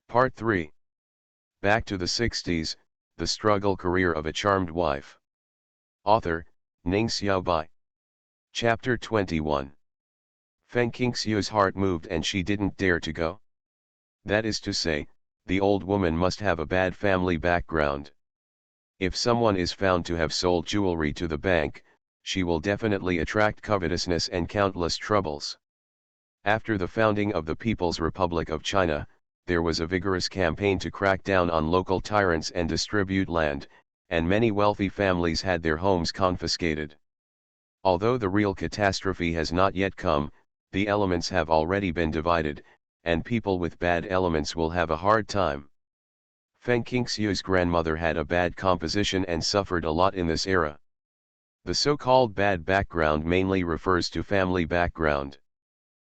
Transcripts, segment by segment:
Part 3. Back to the 60s, The Struggle Career of a Charmed Wife. Author, Ning Xiaobai. Chapter 21. Feng Qingxiu's heart moved and she didn't dare to go. That is to say, the old woman must have a bad family background. If someone is found to have sold jewelry to the bank, she will definitely attract covetousness and countless troubles. After the founding of the People's Republic of China, there was a vigorous campaign to crack down on local tyrants and distribute land, and many wealthy families had their homes confiscated. Although the real catastrophe has not yet come, the elements have already been divided, and people with bad elements will have a hard time. Feng Qingxiu's grandmother had a bad composition and suffered a lot in this era. The so-called bad background mainly refers to family background.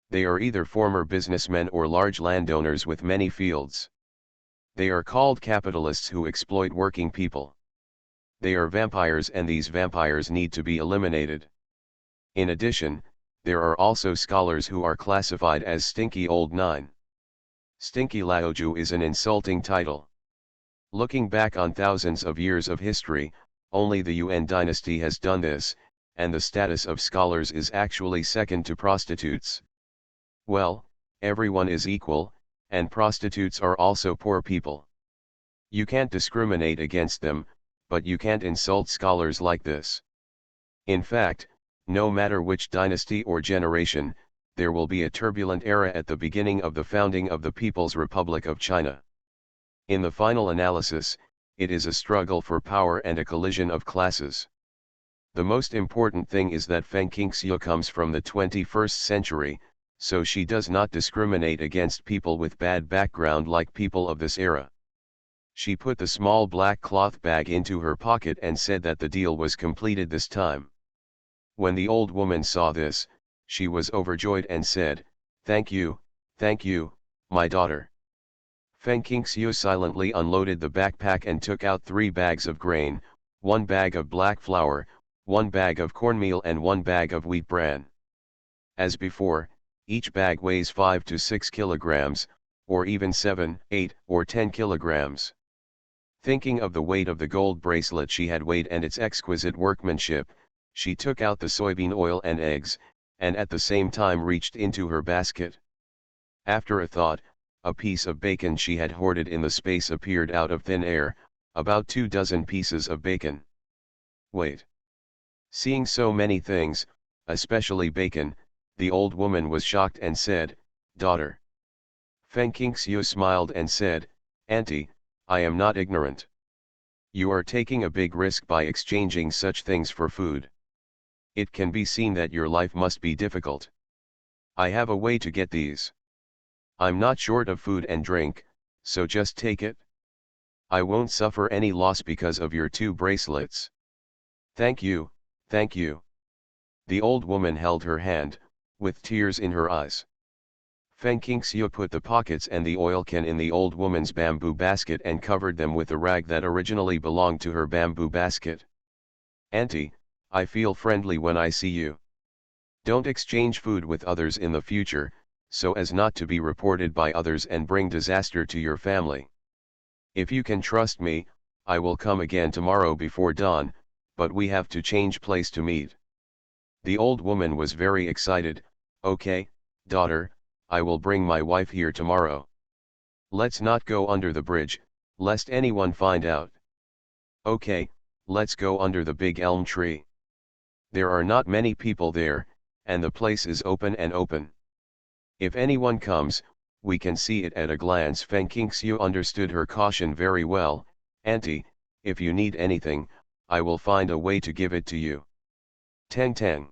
They are either former businessmen or large landowners with many fields. They are called capitalists who exploit working people. They are vampires and these vampires need to be eliminated. In addition, there are also scholars who are classified as stinky old nine. Stinky Laoju is an insulting title. Looking back on thousands of years of history, only the Yuan dynasty has done this, and the status of scholars is actually second to prostitutes. Well, everyone is equal, and prostitutes are also poor people. You can't discriminate against them, but you can't insult scholars like this. In fact, no matter which dynasty or generation, there will be a turbulent era at the beginning of the founding of the People's Republic of China. In the final analysis, it is a struggle for power and a collision of classes. The most important thing is that Feng Qingxiu comes from the 21st century, so she does not discriminate against people with bad background like people of this era. She put the small black cloth bag into her pocket and said that the deal was completed this time. When the old woman saw this, she was overjoyed and said, thank you, my daughter." Feng Qingxiu silently unloaded the backpack and took out 3 bags of grain, 1 bag of black flour, 1 bag of cornmeal and 1 bag of wheat bran. As before, each bag weighs 5 to 6 kilograms, or even 7, 8, or 10 kilograms. Thinking of the weight of the gold bracelet she had weighed and its exquisite workmanship, she took out the soybean oil and eggs, and at the same time reached into her basket. After a thought, a piece of bacon she had hoarded in the space appeared out of thin air, about 2 dozen pieces of bacon. Wait. Seeing so many things, especially bacon, the old woman was shocked and said, daughter. Feng Qingxiu smiled and said, Auntie, I am not ignorant. You are taking a big risk by exchanging such things for food. It can be seen that your life must be difficult. I have a way to get these. I'm not short of food and drink, so just take it. I won't suffer any loss because of your 2 bracelets. Thank you, thank you. The old woman held her hand, with tears in her eyes. Feng Qingxiu put the pockets and the oil can in the old woman's bamboo basket and covered them with the rag that originally belonged to her bamboo basket. Auntie, I feel friendly when I see you. Don't exchange food with others in the future, so as not to be reported by others and bring disaster to your family. If you can trust me, I will come again tomorrow before dawn, but we have to change place to meet. The old woman was very excited. Okay, daughter, I will bring my wife here tomorrow. Let's not go under the bridge, lest anyone find out. Okay, let's go under the big elm tree. There are not many people there, and the place is open and open. If anyone comes, we can see it at a glance. Feng Qingxiu understood her caution very well. Auntie, if you need anything, I will find a way to give it to you. Teng teng.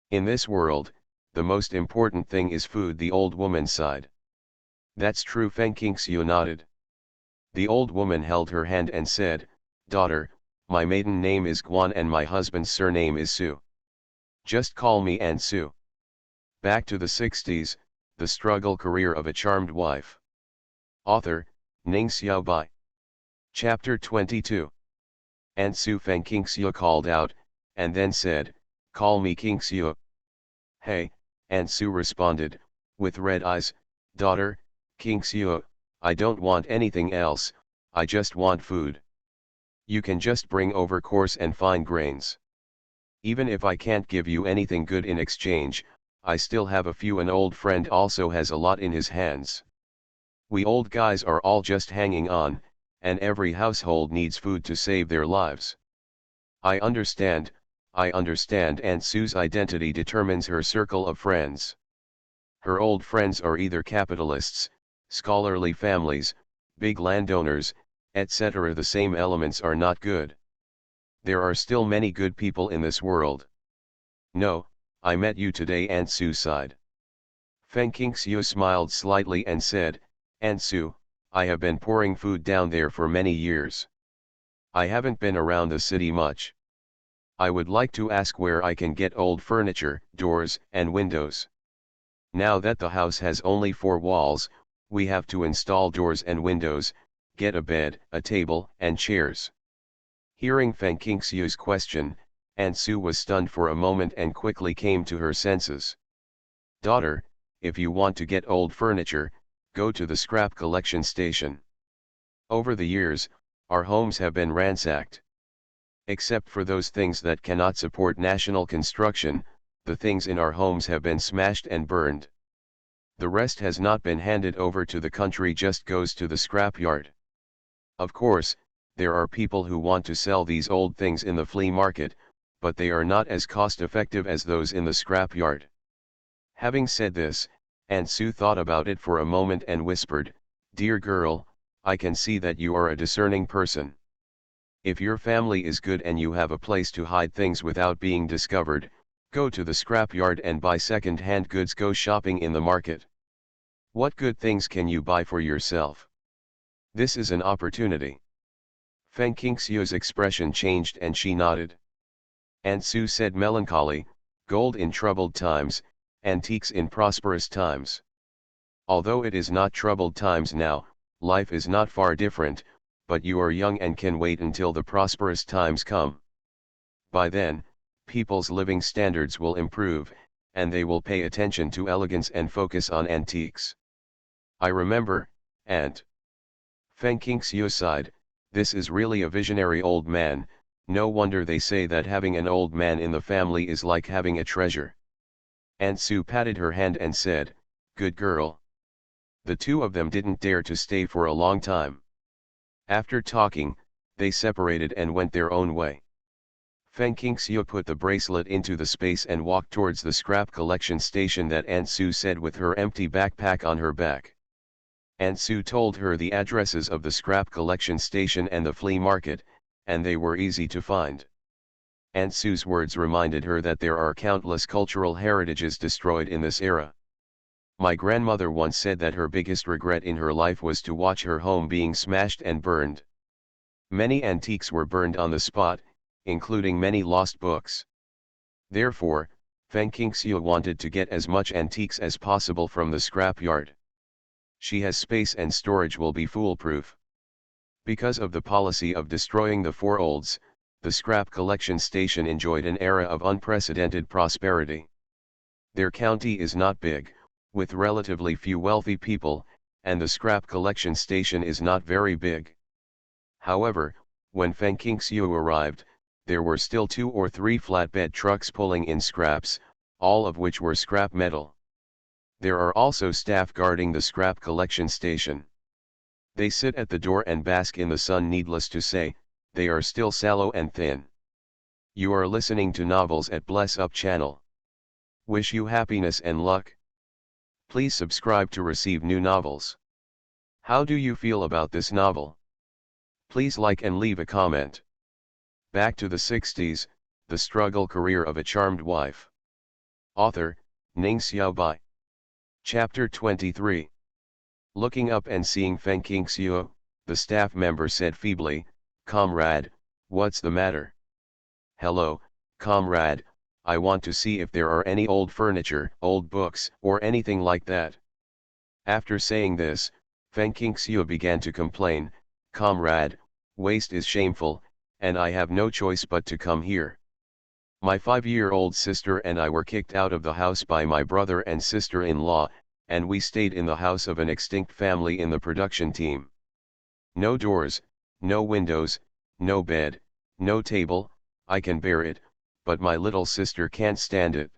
In this world, the most important thing is food, the old woman sighed. That's true, Feng Qingxiu nodded. The old woman held her hand and said, daughter, my maiden name is Guan and my husband's surname is Su. Just call me Aunt Su. Back to the 60s, The Struggle Career of a Charmed Wife. Author, Ning Xiaobai. Chapter 22. Aunt Su. Feng Qingxiu called out, and then said, call me Qingxiu. Hey, Aunt Su responded, with red eyes, daughter, Qingxiu, I don't want anything else, I just want food. You can just bring over coarse and fine grains. Even if I can't give you anything good in exchange, I still have a few. An old friend also has a lot in his hands. We old guys are all just hanging on, and every household needs food to save their lives. I understand, and Sue's identity determines her circle of friends. Her old friends are either capitalists, scholarly families, big landowners, etc. The same elements are not good. There are still many good people in this world. No, I met you today, Aunt Sue sighed. Feng Qingxiu smiled slightly and said, Aunt Sue, I have been pouring food down there for many years. I haven't been around the city much. I would like to ask where I can get old furniture, doors, and windows. Now that the house has only 4 walls, we have to install doors and windows, get a bed, a table, and chairs. Hearing Feng Qingxiu's question, Aunt Sue was stunned for a moment and quickly came to her senses. Daughter, if you want to get old furniture, go to the scrap collection station. Over the years, our homes have been ransacked. Except for those things that cannot support national construction, the things in our homes have been smashed and burned. The rest has not been handed over to the country, just goes to the scrapyard. Of course, there are people who want to sell these old things in the flea market, but they are not as cost-effective as those in the scrapyard. Having said this, Aunt Sue thought about it for a moment and whispered, Dear girl, I can see that you are a discerning person. If your family is good and you have a place to hide things without being discovered, go to the scrapyard and buy second-hand goods. Go shopping in the market. What good things can you buy for yourself? This is an opportunity. Feng Qingxiu's expression changed and she nodded. Aunt Sue said melancholy, gold in troubled times, antiques in prosperous times. Although it is not troubled times now, life is not far different, but you are young and can wait until the prosperous times come. By then, people's living standards will improve, and they will pay attention to elegance and focus on antiques. I remember, Aunt. Feng Qingxiu sighed, this is really a visionary old man. No wonder they say that having an old man in the family is like having a treasure. Aunt Sue patted her hand and said, Good girl. The two of them didn't dare to stay for a long time. After talking, they separated and went their own way. Feng Qingxiu put the bracelet into the space and walked towards the scrap collection station that Aunt Sue said with her empty backpack on her back. Aunt Sue told her the addresses of the scrap collection station and the flea market, and they were easy to find. Aunt Sue's words reminded her that there are countless cultural heritages destroyed in this era. My grandmother once said that her biggest regret in her life was to watch her home being smashed and burned. Many antiques were burned on the spot, including many lost books. Therefore, Feng Qingxiu wanted to get as much antiques as possible from the scrapyard. She has space and storage will be foolproof. Because of the policy of destroying the 4 olds, the scrap collection station enjoyed an era of unprecedented prosperity. Their county is not big, with relatively few wealthy people, and the scrap collection station is not very big. However, when Feng Qingxiu arrived, there were still 2 or 3 flatbed trucks pulling in scraps, all of which were scrap metal. There are also staff guarding the scrap collection station. They sit at the door and bask in the sun. Needless to say, they are still sallow and thin. You are listening to Novels at Bless Up channel. Wish you happiness and luck. Please subscribe to receive new novels. How do you feel about this novel? Please like and leave a comment. Back to the 60s, The Struggle Career of a Charmed Wife. Author, Ning Xiaobai. Chapter 23. Looking up and seeing Feng Qingxiu, the staff member said feebly, Comrade, what's the matter? Hello, comrade, I want to see if there are any old furniture, old books, or anything like that. After saying this, Feng Qingxiu began to complain, Comrade, waste is shameful, and I have no choice but to come here. My 5-year-old sister and I were kicked out of the house by my brother and sister-in-law, and we stayed in the house of an extinct family in the production team. No doors, no windows, no bed, no table. I can bear it, but my little sister can't stand it.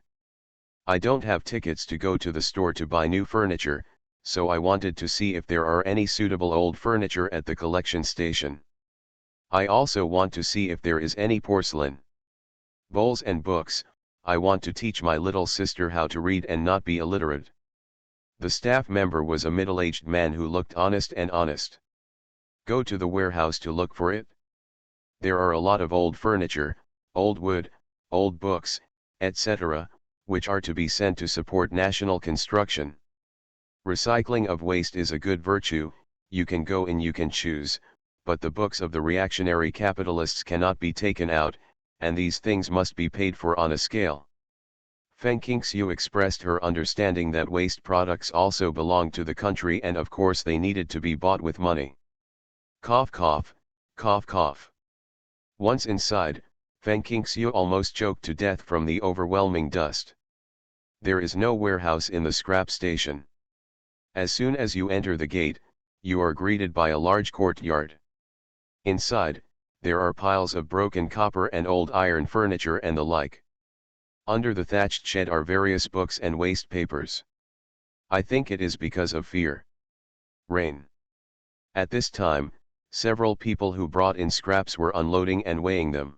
I don't have tickets to go to the store to buy new furniture, so I wanted to see if there are any suitable old furniture at the collection station. I also want to see if there is any porcelain, bowls and books. I want to teach my little sister how to read and not be illiterate. The staff member was a middle-aged man who looked honest and honest. Go to the warehouse to look for it? There are a lot of old furniture, old wood, old books, etc., which are to be sent to support national construction. Recycling of waste is a good virtue. You can go in, you can choose, but the books of the reactionary capitalists cannot be taken out, and these things must be paid for on a scale. Feng Qingxiu expressed her understanding that waste products also belonged to the country, and of course they needed to be bought with money. Cough cough, cough cough. Once inside, Feng Qingxiu almost choked to death from the overwhelming dust. There is no warehouse in the scrap station. As soon as you enter the gate, you are greeted by a large courtyard. Inside, there are piles of broken copper and old iron furniture and the like. Under the thatched shed are various books and waste papers. I think it is because of fear. Rain. At this time, several people who brought in scraps were unloading and weighing them.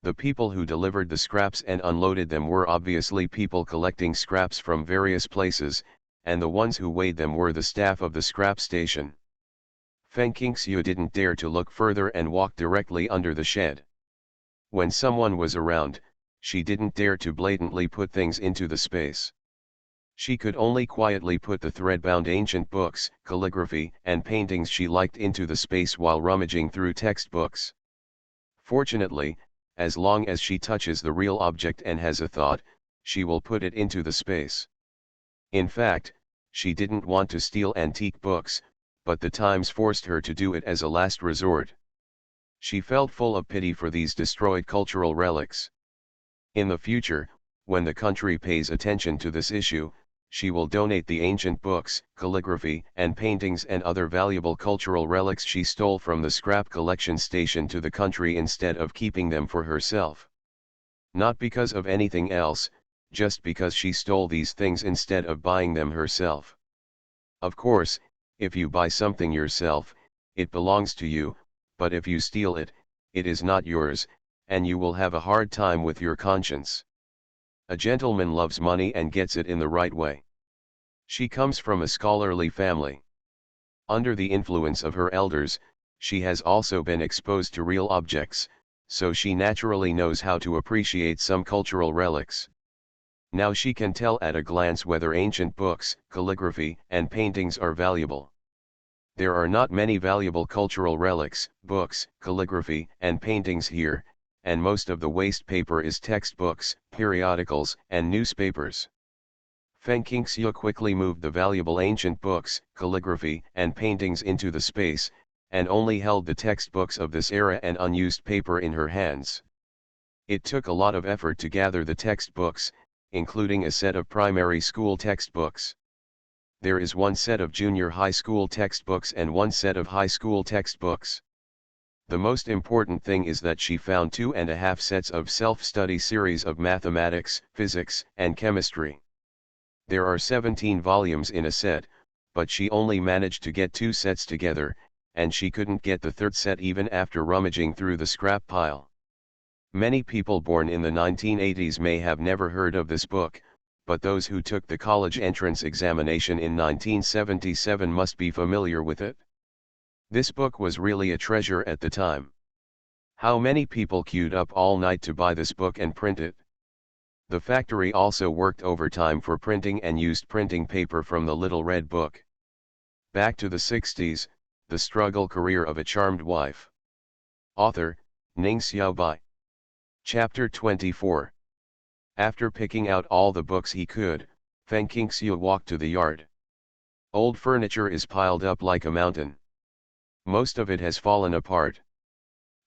The people who delivered the scraps and unloaded them were obviously people collecting scraps from various places, and the ones who weighed them were the staff of the scrap station. Feng Qingxiu didn't dare to look further and walked directly under the shed. When someone was around, she didn't dare to blatantly put things into the space. She could only quietly put the thread-bound ancient books, calligraphy, and paintings she liked into the space while rummaging through textbooks. Fortunately, as long as she touches the real object and has a thought, she will put it into the space. In fact, she didn't want to steal antique books, but the times forced her to do it as a last resort. She felt full of pity for these destroyed cultural relics. In the future, when the country pays attention to this issue, she will donate the ancient books, calligraphy, and paintings and other valuable cultural relics she stole from the scrap collection station to the country instead of keeping them for herself. Not because of anything else, just because she stole these things instead of buying them herself. Of course, if you buy something yourself, it belongs to you, but if you steal it, it is not yours, and you will have a hard time with your conscience. A gentleman loves money and gets it in the right way. She comes from a scholarly family. Under the influence of her elders, she has also been exposed to real objects, so she naturally knows how to appreciate some cultural relics. Now she can tell at a glance whether ancient books, calligraphy, and paintings are valuable. There are not many valuable cultural relics, books, calligraphy, and paintings here, and most of the waste paper is textbooks, periodicals, and newspapers. Feng Qingxiu quickly moved the valuable ancient books, calligraphy, and paintings into the space, and only held the textbooks of this era and unused paper in her hands. It took a lot of effort to gather the textbooks, including a set of primary school textbooks. There is one set of junior high school textbooks and one set of high school textbooks. The most important thing is that she found 2.5 sets of self-study series of mathematics, physics, and chemistry. There are 17 volumes in a set, but she only managed to get 2 sets together, and she couldn't get the third set even after rummaging through the scrap pile. Many people born in the 1980s may have never heard of this book, but those who took the college entrance examination in 1977 must be familiar with it. This book was really a treasure at the time. How many people queued up all night to buy this book and print it? The factory also worked overtime for printing and used printing paper from the Little Red Book. Back to the 60s, the struggle career of a charmed wife. Author, Ning Xiaobai. Chapter 24. After picking out all the books he could, Feng Qingxiu walked to the yard. Old furniture is piled up like a mountain. Most of it has fallen apart.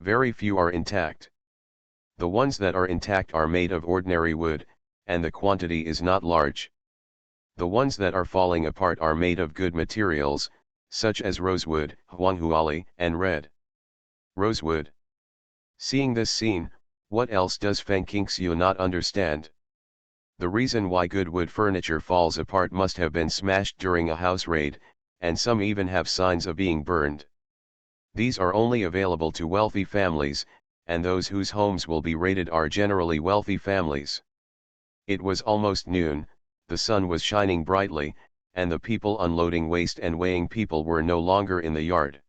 Very few are intact. The ones that are intact are made of ordinary wood, and the quantity is not large. The ones that are falling apart are made of good materials, such as rosewood, huanghuali, and red rosewood. Seeing this scene, what else does Feng Qingxiu not understand? The reason why good wood furniture falls apart must have been smashed during a house raid, and some even have signs of being burned. These are only available to wealthy families, and those whose homes will be raided are generally wealthy families. It was almost noon, the sun was shining brightly, and the people unloading waste and weighing people were no longer in the yard.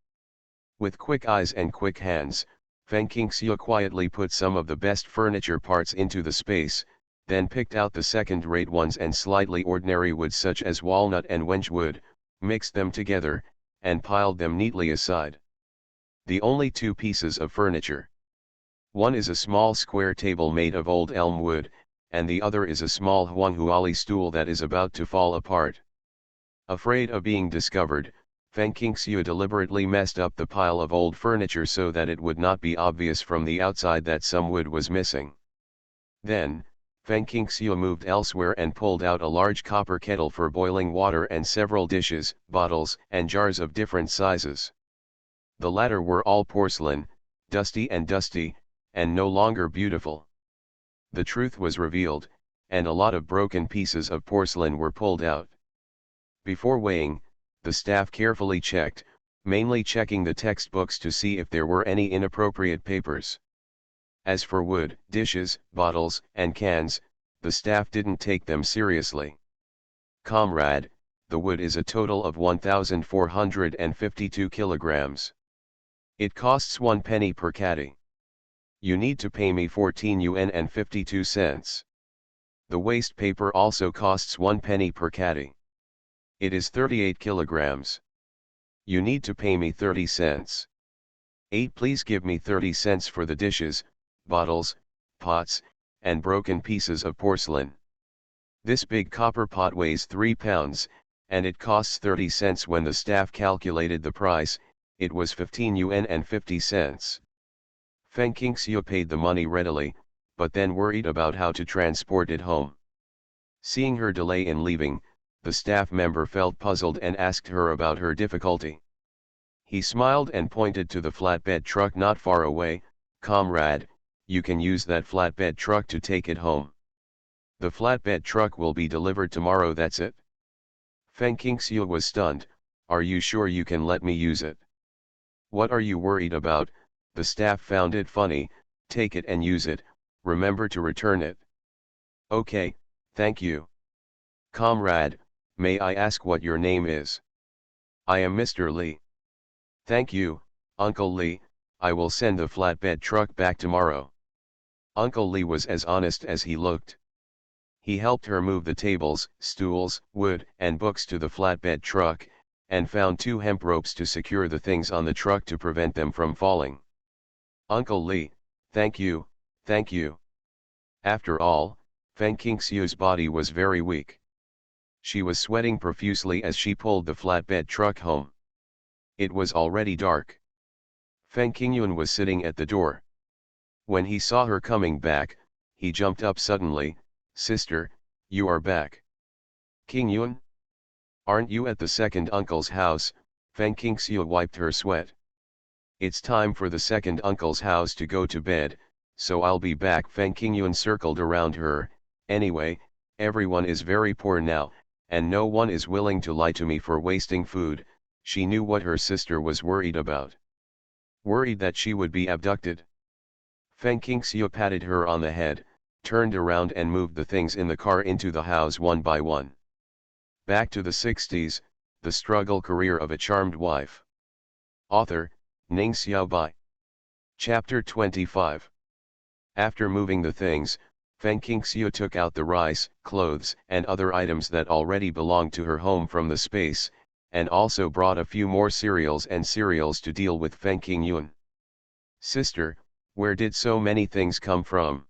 With quick eyes and quick hands, Feng Qingxiu quietly put some of the best furniture parts into the space, then picked out the second-rate ones and slightly ordinary wood such as walnut and wench wood, mixed them together, and piled them neatly aside. The only two pieces of furniture. One is a small square table made of old elm wood, and the other is a small huanghuali stool that is about to fall apart. Afraid of being discovered, Feng Qingxiu deliberately messed up the pile of old furniture so that it would not be obvious from the outside that some wood was missing. Then, Feng Qingxiu moved elsewhere and pulled out a large copper kettle for boiling water and several dishes, bottles, and jars of different sizes. The latter were all porcelain, dusty, and no longer beautiful. The truth was revealed, and a lot of broken pieces of porcelain were pulled out. Before weighing, the staff carefully checked, mainly checking the textbooks to see if there were any inappropriate papers. As for wood, dishes, bottles, and cans, the staff didn't take them seriously. Comrade, the wood is a total of 1,452 kilograms. It costs 1 penny per caddy. You need to pay me 14 yuan and 52 cents. The waste paper also costs 1 penny per caddy. It is 38 kilograms. You need to pay me 30 cents. 8. Please give me 30 cents for the dishes, bottles, pots, and broken pieces of porcelain. This big copper pot weighs 3 pounds, and it costs 30 cents. When the staff calculated the price, it was 15 yuan and 50 cents. Feng Qingxiu paid the money readily, but then worried about how to transport it home. Seeing her delay in leaving, the staff member felt puzzled and asked her about her difficulty. He smiled and pointed to the flatbed truck not far away. Comrade, you can use that flatbed truck to take it home. The flatbed truck will be delivered tomorrow, that's it. Feng Qingxiu was stunned. Are you sure you can let me use it? What are you worried about? The staff found it funny. Take it and use it, remember to return it. Okay, thank you. Comrade, may I ask what your name is? I am Mr. Li. Thank you, Uncle Li, I will send the flatbed truck back tomorrow. Uncle Li was as honest as he looked. He helped her move the tables, stools, wood, and books to the flatbed truck, and found 2 hemp ropes to secure the things on the truck to prevent them from falling. Uncle Li, thank you, thank you. After all, Feng Qingxiu's body was very weak. She was sweating profusely as she pulled the flatbed truck home. It was already dark. Feng Qingyun was sitting at the door. When he saw her coming back, he jumped up suddenly. Sister, you are back. Qingyun? Aren't you at the second uncle's house? Feng Qingxiu wiped her sweat. It's time for the second uncle's house to go to bed, so I'll be back. Feng Qingyun circled around her. Anyway, everyone is very poor now, and no one is willing to lie to me for wasting food. She knew what her sister was worried about. Worried that she would be abducted. Feng Qingxiu patted her on the head, turned around and moved the things in the car into the house one by one. Back to the 60s, the struggle career of a charmed wife. Author, Ning Xiaobai. Chapter 25. After moving the things, Feng Qingxiu took out the rice, clothes, and other items that already belonged to her home from the space, and also brought a few more cereals to deal with Feng Qingyun. Sister, where did so many things come from?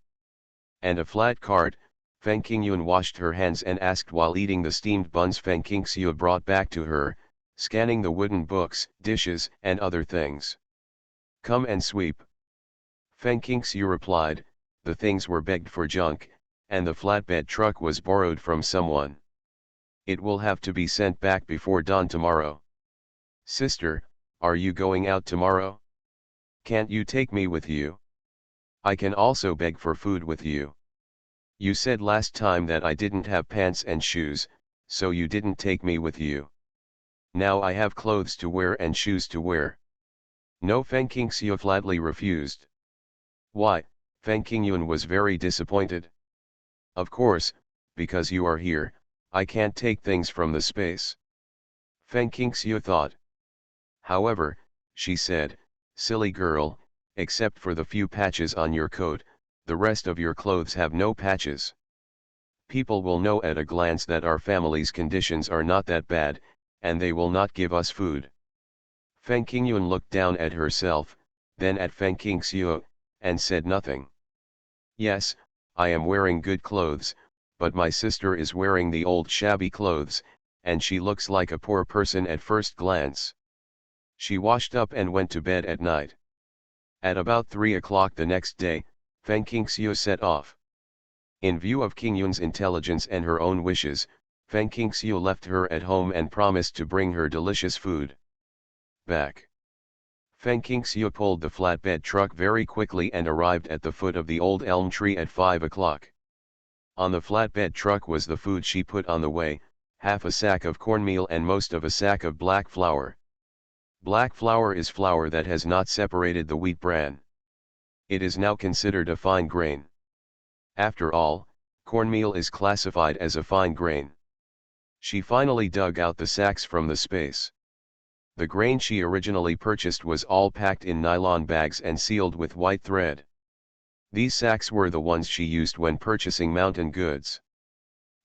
And a flat cart. Feng Qingyun washed her hands and asked while eating the steamed buns Feng Qingxiu brought back to her, scanning the wooden books, dishes, and other things. Come and sweep. Feng Qingxiu replied, the things were begged for junk, and the flatbed truck was borrowed from someone. It will have to be sent back before dawn tomorrow. Sister, are you going out tomorrow? Can't you take me with you? I can also beg for food with you. You said last time that I didn't have pants and shoes, so you didn't take me with you. Now I have clothes to wear and shoes to wear. No, Feng Qingxiu flatly refused. Why? Feng Qingyun was very disappointed. Of course, because you are here, I can't take things from the space. Feng Qingxiu thought. However, she said, silly girl, except for the few patches on your coat, the rest of your clothes have no patches. People will know at a glance that our family's conditions are not that bad, and they will not give us food. Feng Qingyun looked down at herself, then at Feng Qingxiu, and said nothing. Yes, I am wearing good clothes, but my sister is wearing the old shabby clothes, and she looks like a poor person at first glance. She washed up and went to bed at night. At about 3 o'clock the next day, Feng Qingxiu set off. In view of Qingyun's intelligence and her own wishes, Feng Qingxiu left her at home and promised to bring her delicious food back. Feng Qingxiu pulled the flatbed truck very quickly and arrived at the foot of the old elm tree at 5 o'clock. On the flatbed truck was the food she put on the way, half a sack of cornmeal and most of a sack of black flour. Black flour is flour that has not separated the wheat bran. It is now considered a fine grain. After all, cornmeal is classified as a fine grain. She finally dug out the sacks from the space. The grain she originally purchased was all packed in nylon bags and sealed with white thread. These sacks were the ones she used when purchasing mountain goods.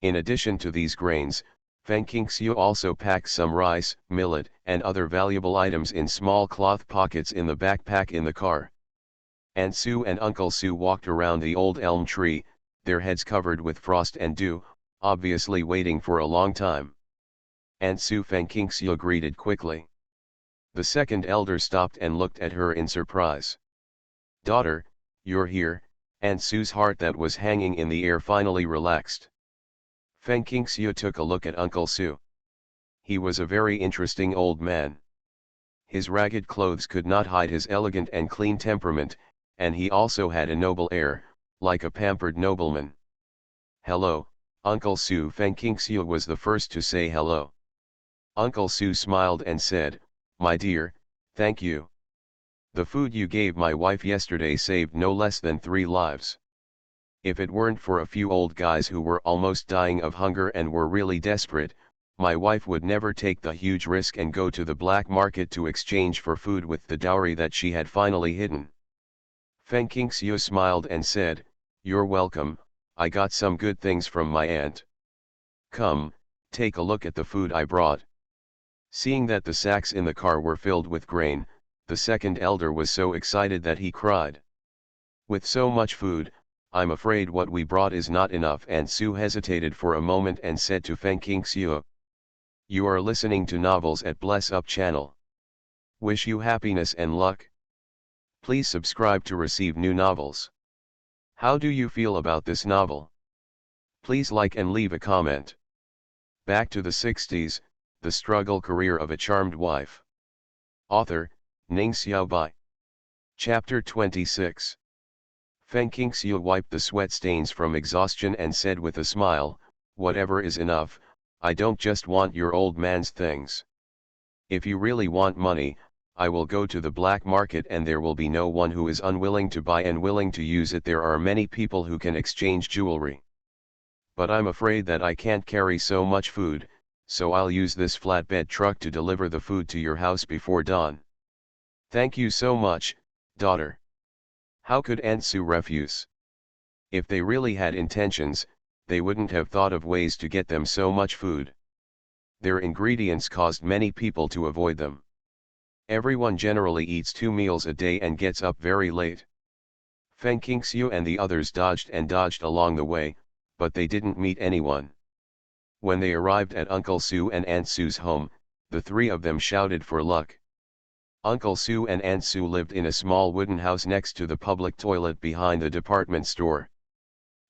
In addition to these grains, Feng Qingxiu also packed some rice, millet, and other valuable items in small cloth pockets in the backpack in the car. Aunt Sue and Uncle Sue walked around the old elm tree, their heads covered with frost and dew, obviously waiting for a long time. Aunt Sue Feng Qingxiu greeted quickly. The second elder stopped and looked at her in surprise. Daughter, you're here. Aunt Sue's heart that was hanging in the air finally relaxed. Feng Qingxiu took a look at Uncle Sue. He was a very interesting old man. His ragged clothes could not hide his elegant and clean temperament, and he also had a noble air, like a pampered nobleman. Hello, Uncle Sue. Feng Qingxiu was the first to say hello. Uncle Sue smiled and said, my dear, thank you. The food you gave my wife yesterday saved no less than 3 lives. If it weren't for a few old guys who were almost dying of hunger and were really desperate, my wife would never take the huge risk and go to the black market to exchange for food with the dowry that she had finally hidden. Feng Qingxiu smiled and said, you're welcome, I got some good things from my aunt. Come, take a look at the food I brought. Seeing that the sacks in the car were filled with grain, the second elder was so excited that he cried. With so much food, I'm afraid what we brought is not enough. Aunt Sue hesitated for a moment and said to Feng Qingxiu, you are listening to novels at Bless Up channel. Wish you happiness and luck. Please subscribe to receive new novels. How do you feel about this novel? Please like and leave a comment. Back to the 60s, The Struggle Career of a Charmed Wife. Author, Ning Xiaobai. Chapter 26. Feng Qingxiu wiped the sweat stains from exhaustion and said with a smile, whatever is enough, I don't just want your old man's things. If you really want money, I will go to the black market and there will be no one who is unwilling to buy and willing to use it. There are many people who can exchange jewelry. But I'm afraid that I can't carry so much food, so I'll use this flatbed truck to deliver the food to your house before dawn. Thank you so much, daughter. How could Aunt Sue refuse? If they really had intentions, they wouldn't have thought of ways to get them so much food. Their ingredients caused many people to avoid them. Everyone generally eats 2 meals a day and gets up very late. Feng Qingxiu and the others dodged and dodged along the way, but they didn't meet anyone. When they arrived at Uncle Sue and Aunt Sue's home, the 3 of them shouted for luck. Uncle Sue and Aunt Sue lived in a small wooden house next to the public toilet behind the department store.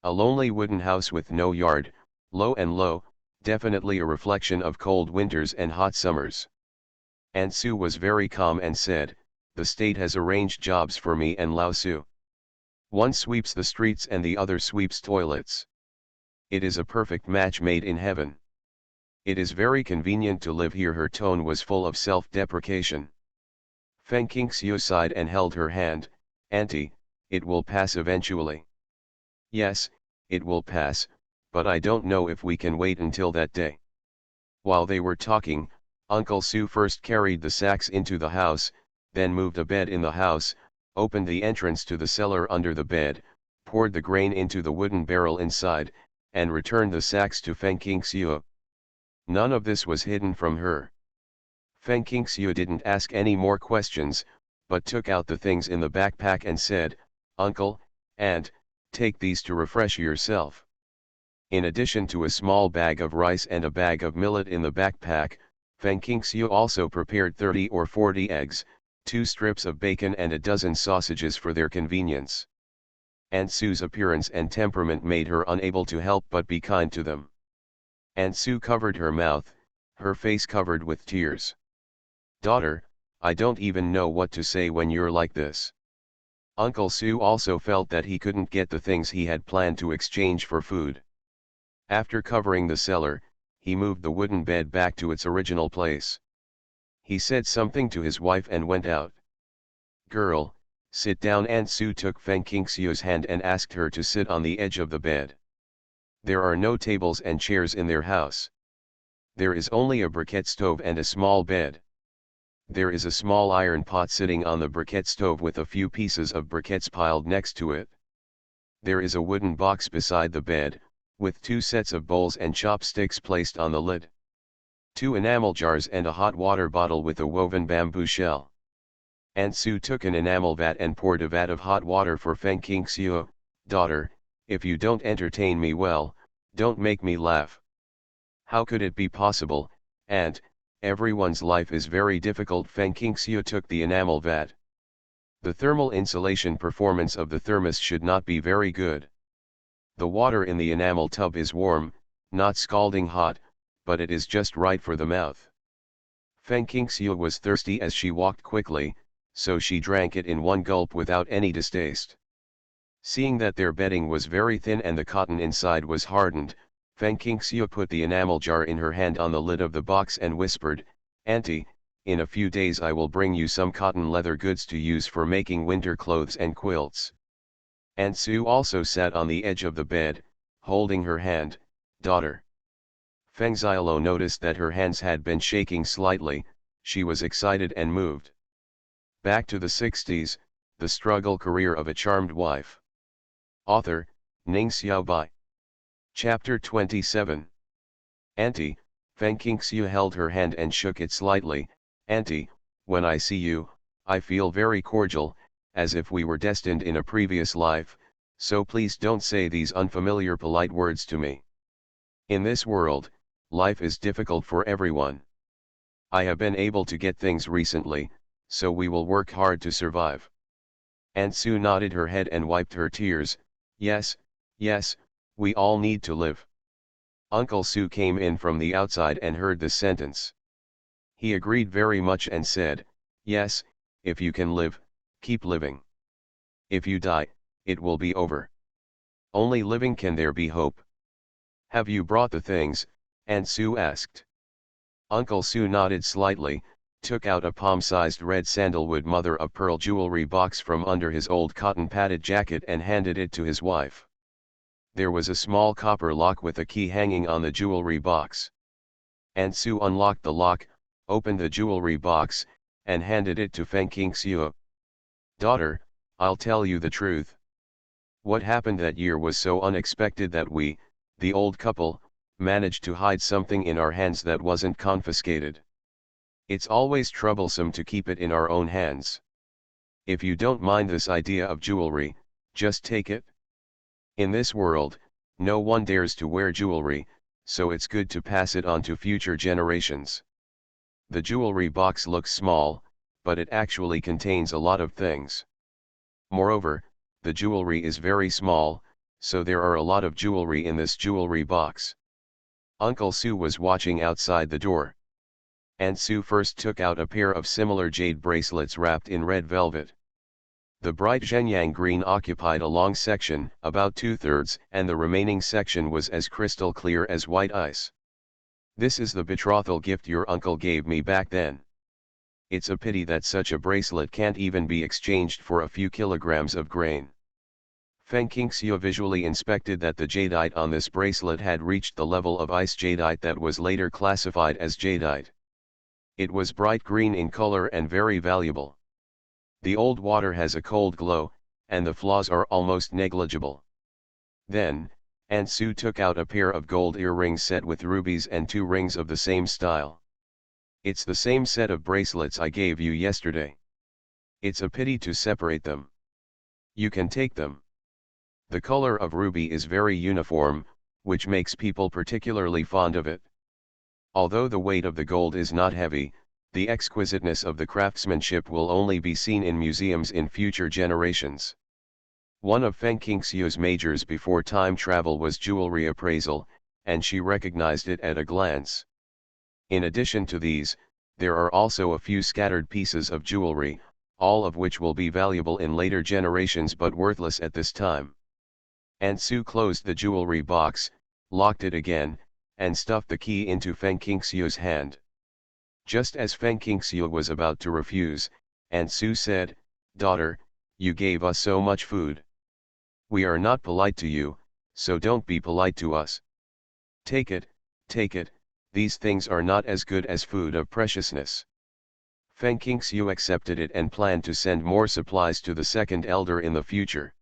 A lonely wooden house with no yard, low and low, definitely a reflection of cold winters and hot summers. And Su was very calm and said, "The state has arranged jobs for me and Lao Su. One sweeps the streets and the other sweeps toilets. It is a perfect match made in heaven. It is very convenient to live here." Her tone was full of self-deprecation. Feng Qingxiu sighed and held her hand. "Auntie, it will pass eventually." "Yes, it will pass, but I don't know if we can wait until that day." While they were talking, Uncle Su first carried the sacks into the house, then moved a bed in the house, opened the entrance to the cellar under the bed, poured the grain into the wooden barrel inside, and returned the sacks to Feng Qingxiu. None of this was hidden from her. Feng Qingxiu didn't ask any more questions, but took out the things in the backpack and said, "Uncle, Aunt, take these to refresh yourself." In addition to a small bag of rice and a bag of millet in the backpack, Feng Qingxiu also prepared 30 or 40 eggs, 2 strips of bacon and a dozen sausages for their convenience. Aunt Su's appearance and temperament made her unable to help but be kind to them. Aunt Su covered her mouth, her face covered with tears. "Daughter, I don't even know what to say when you're like this." Uncle Su also felt that he couldn't get the things he had planned to exchange for food. After covering the cellar, he moved the wooden bed back to its original place. He said something to his wife and went out. "Girl, sit down." Aunt Su took Feng Qingxiu's hand and asked her to sit on the edge of the bed. There are no tables and chairs in their house. There is only a briquette stove and a small bed. There is a small iron pot sitting on the briquette stove with a few pieces of briquettes piled next to it. There is a wooden box beside the bed, with 2 sets of bowls and chopsticks placed on the lid. 2 enamel jars and a hot water bottle with a woven bamboo shell. Aunt Su took an enamel vat and poured a vat of hot water for Feng Qingxiu. "Daughter, if you don't entertain me well, don't make me laugh." "How could it be possible, Aunt? Everyone's life is very difficult." Feng Qingxiu took the enamel vat. "The thermal insulation performance of the thermos should not be very good. The water in the enamel tub is warm, not scalding hot, but it is just right for the mouth." Feng Qingxiu was thirsty as she walked quickly, so she drank it in one gulp without any distaste. Seeing that their bedding was very thin and the cotton inside was hardened, Feng Qingxiu put the enamel jar in her hand on the lid of the box and whispered, "Auntie, in a few days I will bring you some cotton leather goods to use for making winter clothes and quilts." Aunt Su also sat on the edge of the bed, holding her hand. "Daughter." Feng Xiaolo noticed that her hands had been shaking slightly. She was excited and moved. Back to the 60s, the struggle career of a charmed wife. Author, Ning Xiaobai. Chapter 27. "Auntie," Feng Qingxiu held her hand and shook it slightly. "Auntie, when I see you, I feel very cordial, as if we were destined in a previous life, so please don't say these unfamiliar polite words to me. In this world, life is difficult for everyone. I have been able to get things recently, so we will work hard to survive." Aunt Su nodded her head and wiped her tears. Yes, we all need to live." Uncle Su came in from the outside and heard this sentence. He agreed very much and said, "Yes, if you can live, keep living. If you die, it will be over. Only living can there be hope." "Have you brought the things?" Aunt Su asked. Uncle Su nodded slightly, took out a palm-sized red sandalwood mother-of-pearl jewelry box from under his old cotton-padded jacket and handed it to his wife. There was a small copper lock with a key hanging on the jewelry box. Aunt Su unlocked the lock, opened the jewelry box, and handed it to Feng Qingxiu. "Daughter, I'll tell you the truth. What happened that year was so unexpected that we, the old couple, managed to hide something in our hands that wasn't confiscated. It's always troublesome to keep it in our own hands. If you don't mind this idea of jewelry, just take it. In this world, no one dares to wear jewelry, so it's good to pass it on to future generations." The jewelry box looks small, but it actually contains a lot of things. Moreover, the jewelry is very small, so there are a lot of jewelry in this jewelry box. Uncle Su was watching outside the door. Aunt Su first took out a pair of similar jade bracelets wrapped in red velvet. The bright Shenyang green occupied a long section, about 2/3, and the remaining section was as crystal clear as white ice. This is the betrothal gift your uncle gave me back then. It's a pity that such a bracelet can't even be exchanged for a few kilograms of grain. Feng Qingxiu visually inspected that the jadeite on this bracelet had reached the level of ice jadeite that was later classified as jadeite. It was bright green in color and very valuable. The old water has a cold glow, and the flaws are almost negligible. Then, Aunt Su took out a pair of gold earrings set with rubies and 2 rings of the same style. It's the same set of bracelets I gave you yesterday. It's a pity to separate them. You can take them. The color of ruby is very uniform, which makes people particularly fond of it. Although the weight of the gold is not heavy, the exquisiteness of the craftsmanship will only be seen in museums in future generations. One of Feng Qingxiu's majors before time travel was jewelry appraisal, and she recognized it at a glance. In addition to these, there are also a few scattered pieces of jewelry, all of which will be valuable in later generations but worthless at this time. Aunt Su closed the jewelry box, locked it again, and stuffed the key into Feng Qingxiu's hand. Just as Feng Qingxiu was about to refuse, Aunt Su said, "Daughter, you gave us so much food. We are not polite to you, so don't be polite to us. Take it, these things are not as good as food of preciousness." Feng Qingxiu accepted it and planned to send more supplies to the second elder in the future.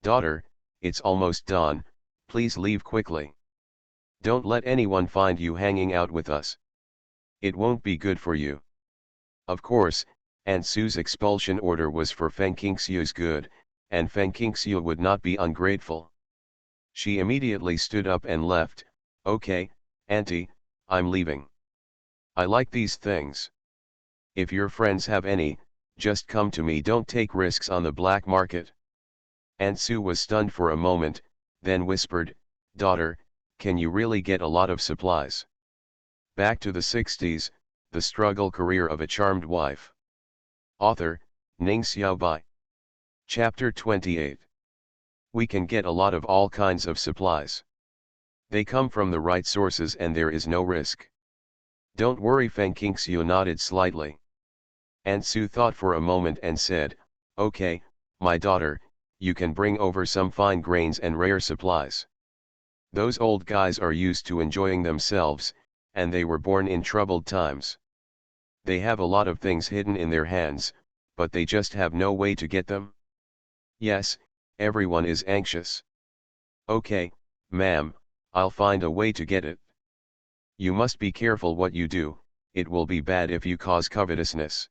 "Daughter, it's almost dawn, please leave quickly. Don't let anyone find you hanging out with us. It won't be good for you." Of course, Aunt Su's expulsion order was for Feng Qingxiu's good, and Feng Qingxiu would not be ungrateful. She immediately stood up and left. "Okay, Auntie, I'm leaving. I like these things. If your friends have any, just come to me, don't take risks on the black market." Aunt Su was stunned for a moment, then whispered, "Daughter, can you really get a lot of supplies?" Back to the 60s, The Struggle Career of a Charmed Wife. Author, Ning Xiaobai. Chapter 28. We can get a lot of all kinds of supplies. They come from the right sources and there is no risk. Don't worry, Feng Qingxiu nodded slightly. Aunt Su thought for a moment and said, "Okay, my daughter, you can bring over some fine grains and rare supplies. Those old guys are used to enjoying themselves, and they were born in troubled times. They have a lot of things hidden in their hands, but they just have no way to get them. Yes, everyone is anxious. Okay, ma'am, I'll find a way to get it. You must be careful what you do, it will be bad if you cause covetousness."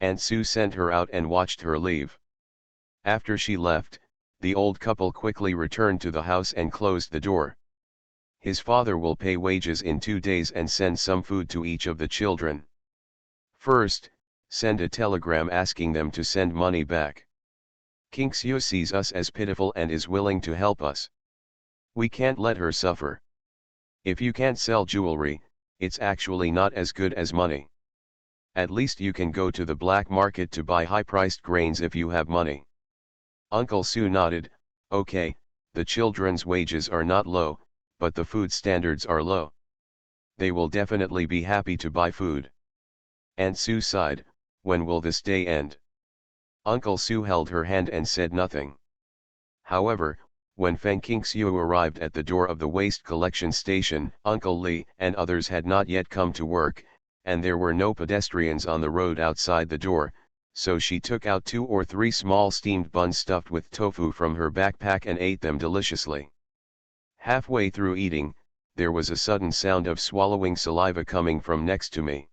Aunt Su sent her out and watched her leave. After she left, the old couple quickly returned to the house and closed the door. His father will pay wages in 2 days and send some food to each of the children. First, send a telegram asking them to send money back. Qingxiu sees us as pitiful and is willing to help us. We can't let her suffer. If you can't sell jewelry, it's actually not as good as money. At least you can go to the black market to buy high-priced grains if you have money. Uncle Su nodded, "Okay, the children's wages are not low, but the food standards are low. They will definitely be happy to buy food." Aunt Su sighed, "When will this day end?" Uncle Su held her hand and said nothing. However, when Feng Qingxiu arrived at the door of the waste collection station, Uncle Li and others had not yet come to work, and there were no pedestrians on the road outside the door, so she took out 2 or 3 small steamed buns stuffed with tofu from her backpack and ate them deliciously. Halfway through eating, there was a sudden sound of swallowing saliva coming from next to me.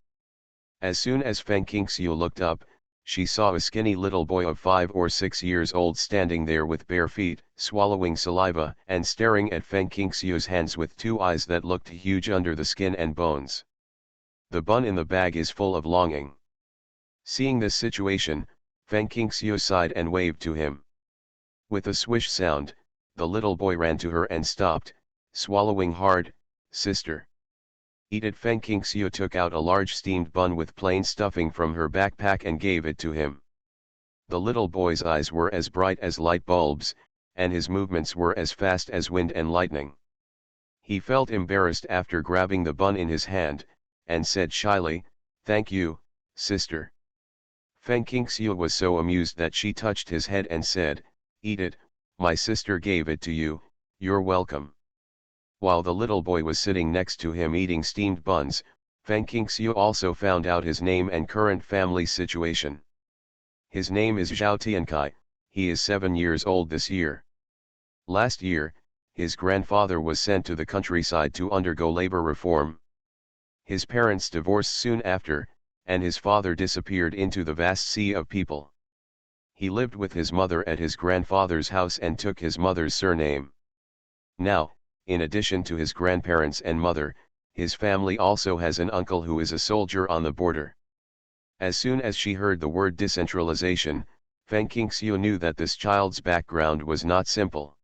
As soon as Feng Qingxiu looked up, she saw a skinny little boy of 5 or 6 years old standing there with bare feet, swallowing saliva and staring at Feng Qingxiu's hands with 2 eyes that looked huge under the skin and bones. The bun in the bag is full of longing. Seeing this situation, Feng Qingxiu sighed and waved to him. With a swish sound, the little boy ran to her and stopped, swallowing hard, sister. Eat it. Feng Qingxiu took out a large steamed bun with plain stuffing from her backpack and gave it to him. The little boy's eyes were as bright as light bulbs, and his movements were as fast as wind and lightning. He felt embarrassed after grabbing the bun in his hand, and said shyly, "Thank you, sister." Feng Qingxiu was so amused that she touched his head and said, "Eat it, my sister gave it to you, you're welcome." While the little boy was sitting next to him eating steamed buns, Feng Qingxiu also found out his name and current family situation. His name is Zhao Tiankai, he is 7 years old this year. Last year, his grandfather was sent to the countryside to undergo labor reform. His parents divorced soon after, and his father disappeared into the vast sea of people. He lived with his mother at his grandfather's house and took his mother's surname. Now, in addition to his grandparents and mother, his family also has an uncle who is a soldier on the border. As soon as she heard the word decentralization, Feng Qingxiu knew that this child's background was not simple.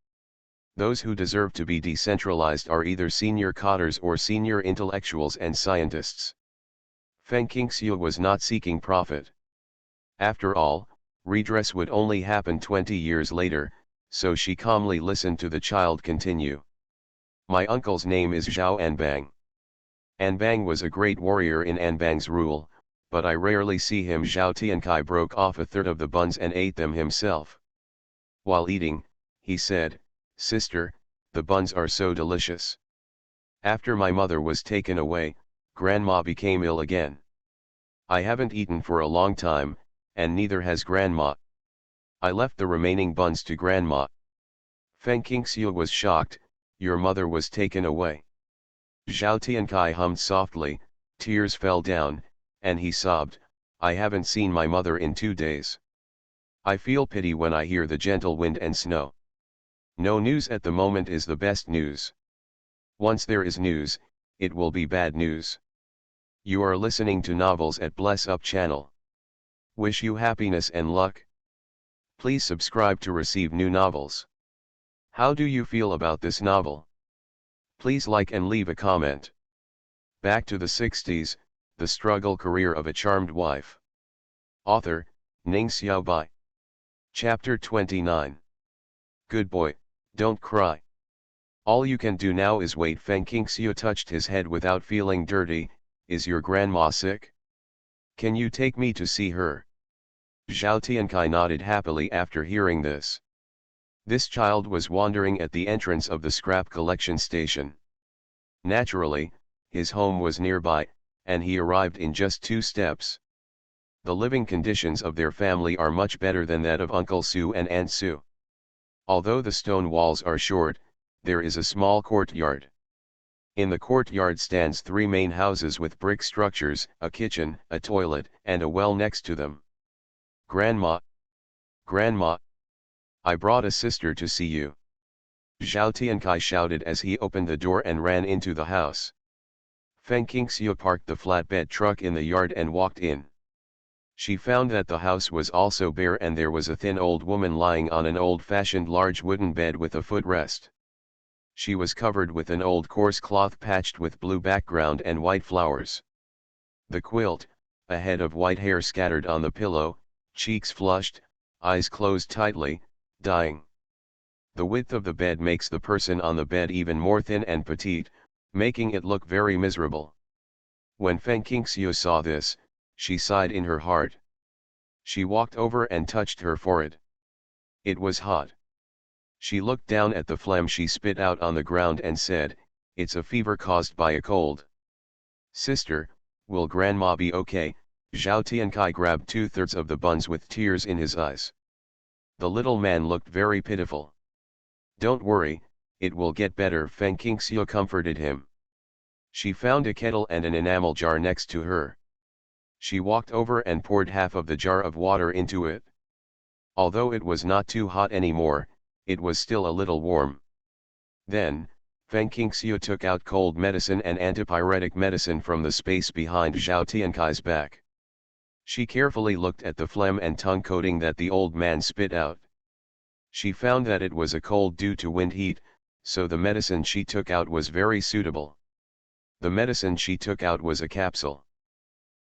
Those who deserve to be decentralized are either senior cadres or senior intellectuals and scientists. Feng Qingxiu was not seeking profit. After all, redress would only happen 20 years later, so she calmly listened to the child continue. My uncle's name is Zhao Anbang. Anbang was a great warrior in Anbang's rule, but I rarely see him. Zhao Tiankai broke off a third of the buns and ate them himself. While eating, he said, "Sister, the buns are so delicious. After my mother was taken away, Grandma became ill again. I haven't eaten for a long time, and neither has Grandma. I left the remaining buns to Grandma." Feng Qingxiu was shocked. "Your mother was taken away?" Zhao Tiankai hummed softly, tears fell down, and he sobbed, "I haven't seen my mother in 2 days. I feel pity when I hear the gentle wind and snow. No news at the moment is the best news. Once there is news, it will be bad news." You are listening to Novels at Bless Up channel. Wish you happiness and luck. Please subscribe to receive new novels. How do you feel about this novel? Please like and leave a comment. Back to the 60s, the struggle career of a charmed wife. Author, Ning Xiaobai. Chapter 29. Good boy, don't cry. All you can do now is wait. Feng Qingxiu touched his head without feeling dirty. Is your grandma sick? Can you take me to see her? Zhao Tiankai nodded happily after hearing this. This child was wandering at the entrance of the scrap collection station. Naturally, his home was nearby, and he arrived in just 2 steps. The living conditions of their family are much better than that of Uncle Su and Aunt Su. Although the stone walls are short, there is a small courtyard. In the courtyard stands 3 main houses with brick structures, a kitchen, a toilet, and a well next to them. "Grandma! Grandma! I brought a sister to see you!" Zhao Tiankai shouted as he opened the door and ran into the house. Feng Qingxiu parked the flatbed truck in the yard and walked in. She found that the house was also bare and there was a thin old woman lying on an old-fashioned large wooden bed with a footrest. She was covered with an old coarse cloth patched with blue background and white flowers. The quilt, a head of white hair scattered on the pillow, cheeks flushed, eyes closed tightly, dying. The width of the bed makes the person on the bed even more thin and petite, making it look very miserable. When Feng Qingxiu saw this, she sighed in her heart. She walked over and touched her forehead. It was hot. She looked down at the phlegm she spit out on the ground and said, "It's a fever caused by a cold." "Sister, will Grandma be okay?" Zhao Tiankai grabbed 2/3 of the buns with tears in his eyes. The little man looked very pitiful. "Don't worry, it will get better," Feng Qingxiu comforted him. She found a kettle and an enamel jar next to her. She walked over and poured half of the jar of water into it. Although it was not too hot anymore, it was still a little warm. Then, Feng Qingxiu took out cold medicine and antipyretic medicine from the space behind Zhao Tiankai's back. She carefully looked at the phlegm and tongue coating that the old man spit out. She found that it was a cold due to wind heat, so the medicine she took out was very suitable. The medicine she took out was a capsule.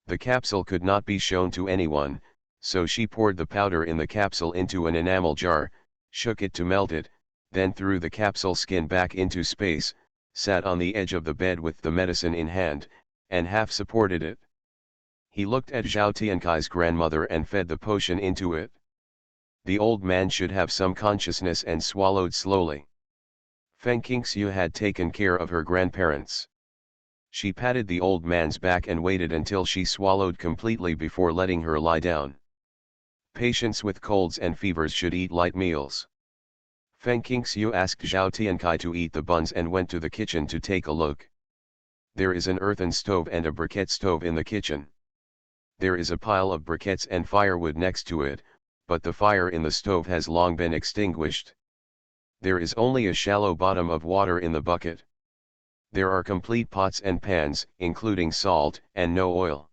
The capsule could not be shown to anyone, so she poured the powder in the capsule into an enamel jar, shook it to melt it, then threw the capsule skin back into space, sat on the edge of the bed with the medicine in hand, and half supported it. He looked at Zhao Tiankai's grandmother and fed the potion into it. The old man should have some consciousness and swallowed slowly. Feng Qingxiu had taken care of her grandparents. She patted the old man's back and waited until she swallowed completely before letting her lie down. Patients with colds and fevers should eat light meals. Feng Qingxiu asked Zhao Tiankai to eat the buns and went to the kitchen to take a look. There is an earthen stove and a briquette stove in the kitchen. There is a pile of briquettes and firewood next to it, but the fire in the stove has long been extinguished. There is only a shallow bottom of water in the bucket. There are complete pots and pans, including salt, and no oil.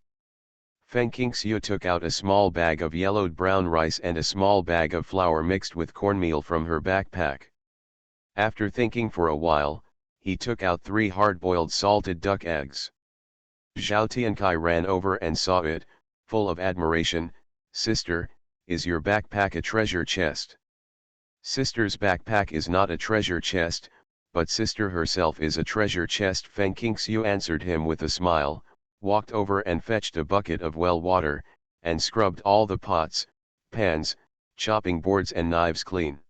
Feng Qingxiu took out a small bag of yellowed brown rice and a small bag of flour mixed with cornmeal from her backpack. After thinking for a while, he took out 3 hard-boiled salted duck eggs. Zhao Tiankai ran over and saw it, full of admiration. "Sister, is your backpack a treasure chest?" "Sister's backpack is not a treasure chest, but sister herself is a treasure chest," Feng Qingxiu answered him with a smile, walked over and fetched a bucket of well water, and scrubbed all the pots, pans, chopping boards and knives clean.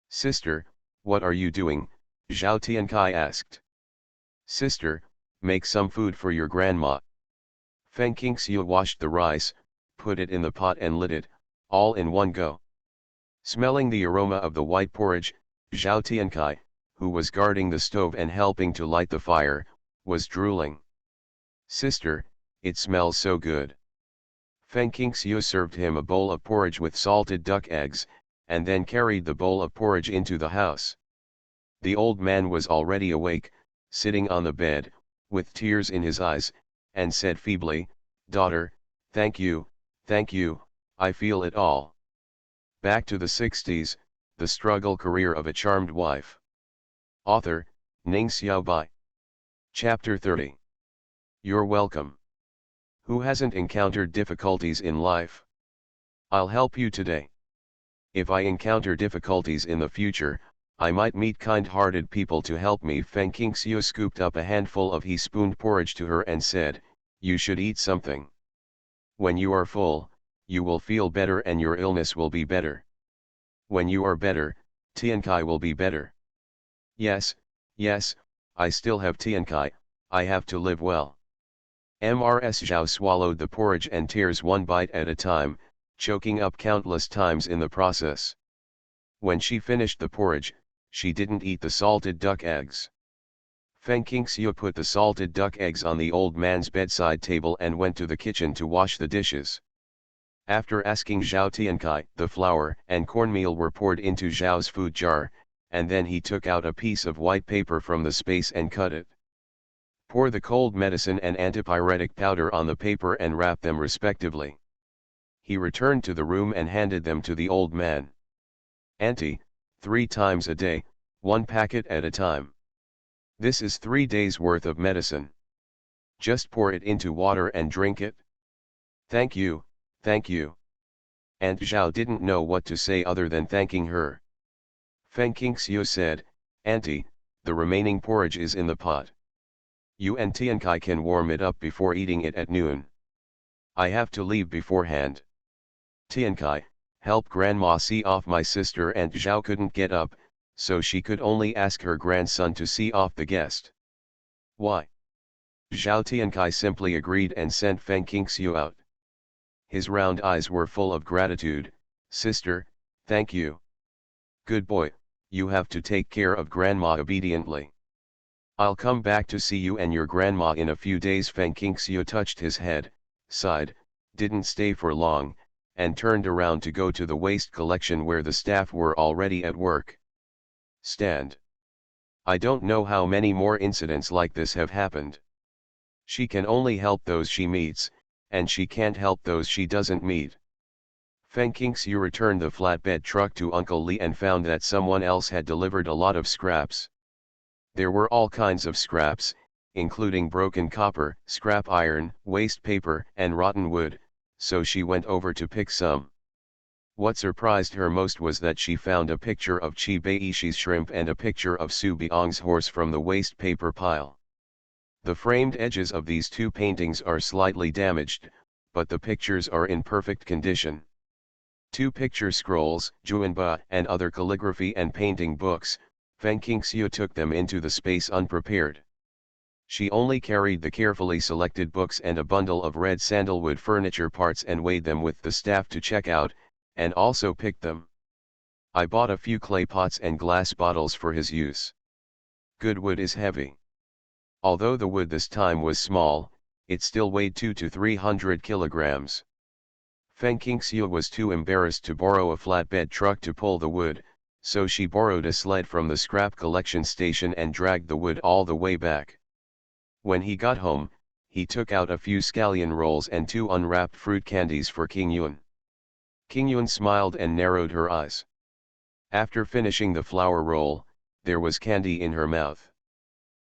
"Sister, what are you doing?" Zhao Tiankai asked. "Sister, make some food for your grandma." Feng Qingxiu washed the rice, put it in the pot and lit it, all in one go. Smelling the aroma of the white porridge, Zhao Tiankai, who was guarding the stove and helping to light the fire, was drooling. "Sister, it smells so good." Feng Qingxiu served him a bowl of porridge with salted duck eggs, and then carried the bowl of porridge into the house. The old man was already awake, sitting on the bed, with tears in his eyes, and said feebly, "Daughter, thank you, I feel it all." Back to the 60s, The Struggle Career of a Charmed Wife. Author, Ning Xiaobai. Chapter 30. You're welcome. Who hasn't encountered difficulties in life? I'll help you today. If I encounter difficulties in the future, I might meet kind-hearted people to help me. Feng Qingxiu scooped up a handful of he-spooned porridge to her and said, "You should eat something. When you are full, you will feel better and your illness will be better. When you are better, Tiankai will be better." Yes, I still have Tiankai, I have to live well." Mrs. Zhao swallowed the porridge and tears one bite at a time, choking up countless times in the process. When she finished the porridge, she didn't eat the salted duck eggs. Feng Qingxiu put the salted duck eggs on the old man's bedside table and went to the kitchen to wash the dishes. After asking Zhao Tiankai, the flour and cornmeal were poured into Zhao's food jar, and then he took out a piece of white paper from the space and cut it. Pour the cold medicine and antipyretic powder on the paper and wrap them respectively. He returned to the room and handed them to the old man. "Auntie, 3 times a day, 1 packet at a time. This is 3 days' worth of medicine. Just pour it into water and drink it." Thank you. Aunt Zhao didn't know what to say other than thanking her. Feng Qingxiu said, "Auntie, the remaining porridge is in the pot. You and Tiankai can warm it up before eating it at noon. I have to leave beforehand. Tiankai, help grandma see off my sister." Aunt Zhao couldn't get up, so she could only ask her grandson to see off the guest. "Why?" Zhao Tiankai simply agreed and sent Feng Qingxiu out. His round eyes were full of gratitude. "Sister, thank you. Good boy, you have to take care of grandma obediently. I'll come back to see you and your grandma in a few days." Feng Qingxiu touched his head, sighed, didn't stay for long, and turned around to go to the waste collection where the staff were already at work. Stand. I don't know how many more incidents like this have happened. She can only help those she meets, and she can't help those she doesn't meet. Feng Qingxiu returned the flatbed truck to Uncle Li and found that someone else had delivered a lot of scraps. There were all kinds of scraps, including broken copper, scrap iron, waste paper, and rotten wood, so she went over to pick some. What surprised her most was that she found a picture of Chi Baishi's shrimp and a picture of Su Biong's horse from the waste paper pile. The framed edges of these two paintings are slightly damaged, but the pictures are in perfect condition. Two picture scrolls, Juanba, and other calligraphy and painting books, Feng Qingxiu took them into the space unprepared. She only carried the carefully selected books and a bundle of red sandalwood furniture parts and weighed them with the staff to check out, and also picked them. I bought a few clay pots and glass bottles for his use. Good wood is heavy. Although the wood this time was small, it still weighed 200 to 300 kilograms. Feng Qingxiu was too embarrassed to borrow a flatbed truck to pull the wood, so she borrowed a sled from the scrap collection station and dragged the wood all the way back. When he got home, he took out a few scallion rolls and 2 unwrapped fruit candies for King Yun. King Yun smiled and narrowed her eyes. After finishing the flour roll, there was candy in her mouth.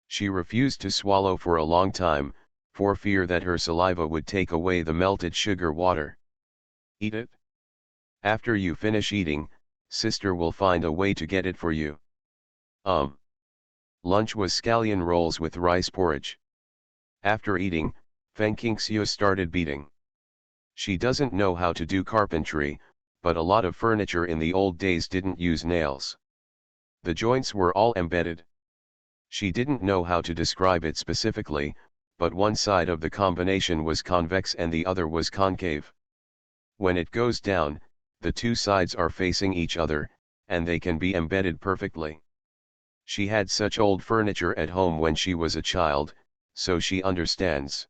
She refused to swallow for a long time, for fear that her saliva would take away the melted sugar water. Eat it. After you finish eating, sister will find a way to get it for you. Lunch was scallion rolls with rice porridge. After eating, Feng Qingxiu started beating. She doesn't know how to do carpentry, but a lot of furniture in the old days didn't use nails. The joints were all embedded. She didn't know how to describe it specifically, but one side of the combination was convex and the other was concave. When it goes down, the two sides are facing each other, and they can be embedded perfectly. She had such old furniture at home when she was a child, so she understands.